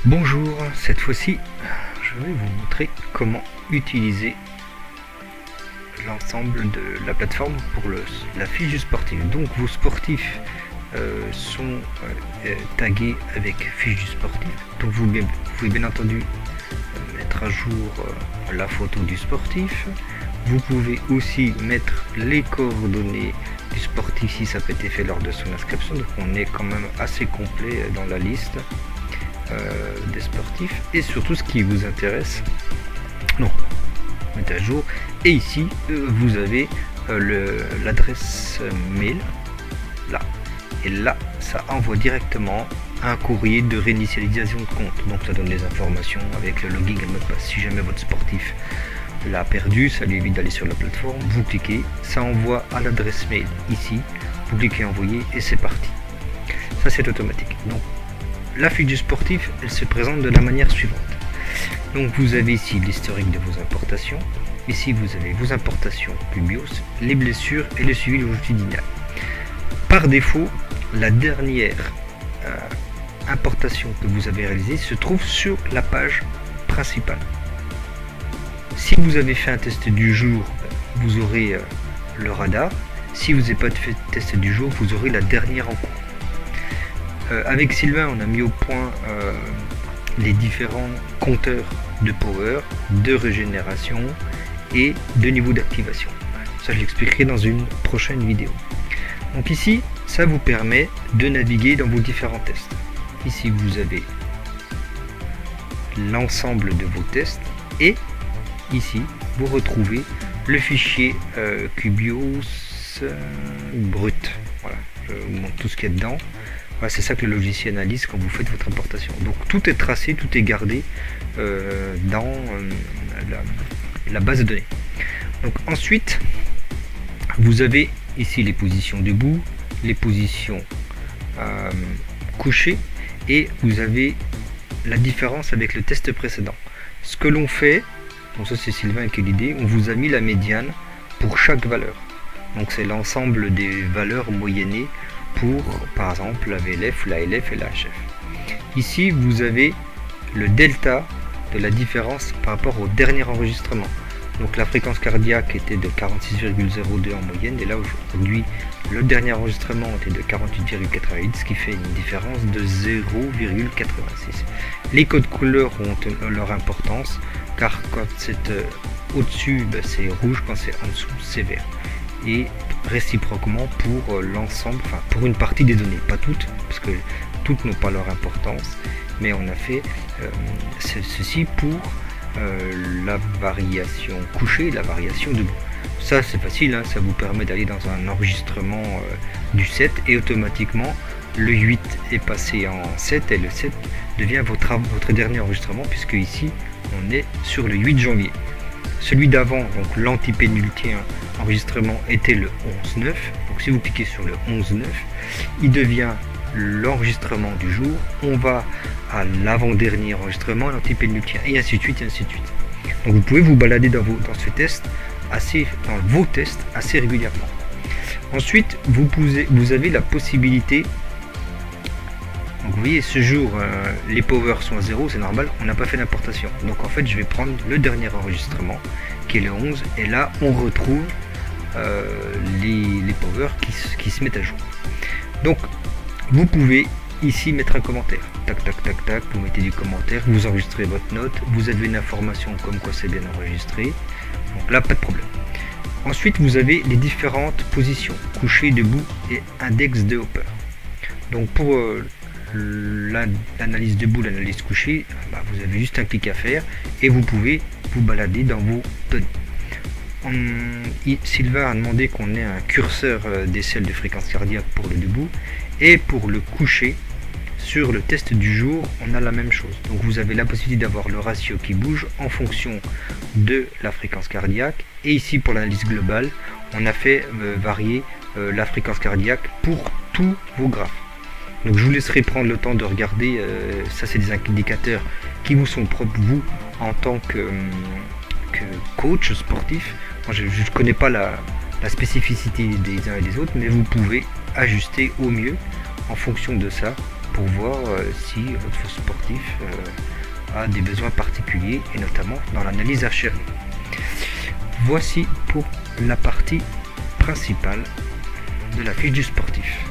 Bonjour, cette fois-ci, je vais vous montrer comment utiliser l'ensemble de la plateforme pour la fiche du sportif. Donc vos sportifs sont tagués avec fiche du sportif. Donc vous pouvez bien entendu mettre à jour la photo du sportif. Vous pouvez aussi mettre les coordonnées du sportif si ça peut être fait lors de son inscription. Donc on est quand même assez complet dans la liste des sportifs, et surtout ce qui vous intéresse, mettez à jour. Et ici vous avez l'adresse mail là, et là ça envoie directement un courrier de réinitialisation de compte. Donc ça donne des informations avec le login et le mot de passe. Si jamais votre sportif l'a perdu, ça lui évite d'aller sur la plateforme. Vous cliquez, ça envoie à l'adresse mail ici, vous cliquez envoyer et c'est parti. Ça c'est automatique. Donc la fiche du sportif, elle se présente de la manière suivante. Donc vous avez ici l'historique de vos importations. Ici vous avez vos importations Cubios, les blessures et le suivi longitudinal. Par défaut, la dernière importation que vous avez réalisée se trouve sur la page principale. Si vous avez fait un test du jour, vous aurez le radar. Si vous n'avez pas fait test du jour, vous aurez la dernière en cours. Avec Sylvain, on a mis au point les différents compteurs de power, de régénération et de niveau d'activation. Ça, je l'expliquerai dans une prochaine vidéo. Donc ici, ça vous permet de naviguer dans vos différents tests. Ici, vous avez l'ensemble de vos tests, et ici, vous retrouvez le fichier Cubios brut. Voilà, je vous montre tout ce qu'il y a dedans. Voilà, c'est ça que le logiciel analyse quand vous faites votre importation. Donc tout est tracé, tout est gardé dans la base de données. Donc ensuite, vous avez ici les positions debout, les positions couchées, et vous avez la différence avec le test précédent. Ce que l'on fait, donc ça c'est Sylvain qui a l'idée, on vous a mis la médiane pour chaque valeur. Donc c'est l'ensemble des valeurs moyennées pour, par exemple, la VLF, la LF et la HF. Ici, vous avez le delta de la différence par rapport au dernier enregistrement. Donc la fréquence cardiaque était de 46,02 en moyenne, et là aujourd'hui, le dernier enregistrement était de 48,88, ce qui fait une différence de 0,86. Les codes couleurs ont leur importance, car quand c'est au-dessus, c'est rouge, quand c'est en dessous, c'est vert. Et réciproquement pour l'ensemble, enfin pour une partie des données, pas toutes, parce que toutes n'ont pas leur importance, mais on a fait ceci pour la variation couchée et la variation debout. Ça c'est facile, hein, ça vous permet d'aller dans un enregistrement du 7, et automatiquement le 8 est passé en 7 et le 7 devient votre dernier enregistrement, puisque ici on est sur le 8 janvier. Celui d'avant, donc l'antipénultien enregistrement, était le 11-9. Donc si vous cliquez sur le 11-9, il devient l'enregistrement du jour. On va à l'avant-dernier enregistrement, l'antipénultien, et ainsi de suite, et ainsi de suite. Donc vous pouvez vous balader dans ce test dans vos tests assez régulièrement. Ensuite, vous avez la possibilité. Donc vous voyez, ce jour, les powers sont à 0, c'est normal, on n'a pas fait d'importation. Donc en fait, je vais prendre le dernier enregistrement, qui est le 11, et là, on retrouve les powers qui se mettent à jour. Donc, vous pouvez ici mettre un commentaire. Tac, tac, tac, tac, vous mettez du commentaire, vous enregistrez votre note, vous avez une information comme quoi c'est bien enregistré. Donc là, pas de problème. Ensuite, vous avez les différentes positions, couché, debout et index de Hopper. Donc pour l'analyse debout, l'analyse couchée, vous avez juste un clic à faire et vous pouvez vous balader dans vos données. Sylvain a demandé qu'on ait un curseur d'échelle de fréquence cardiaque pour le debout, et pour le coucher, sur le test du jour, on a la même chose. Donc vous avez la possibilité d'avoir le ratio qui bouge en fonction de la fréquence cardiaque, et ici pour l'analyse globale, on a fait varier la fréquence cardiaque pour tous vos graphes. Donc je vous laisserai prendre le temps de regarder, ça c'est des indicateurs qui vous sont propres, vous, en tant que coach sportif. Moi, je ne connais pas la spécificité des uns et des autres, mais vous pouvez ajuster au mieux en fonction de ça pour voir si votre sportif a des besoins particuliers et notamment dans l'analyse HRV. Voici pour la partie principale de la fiche du sportif.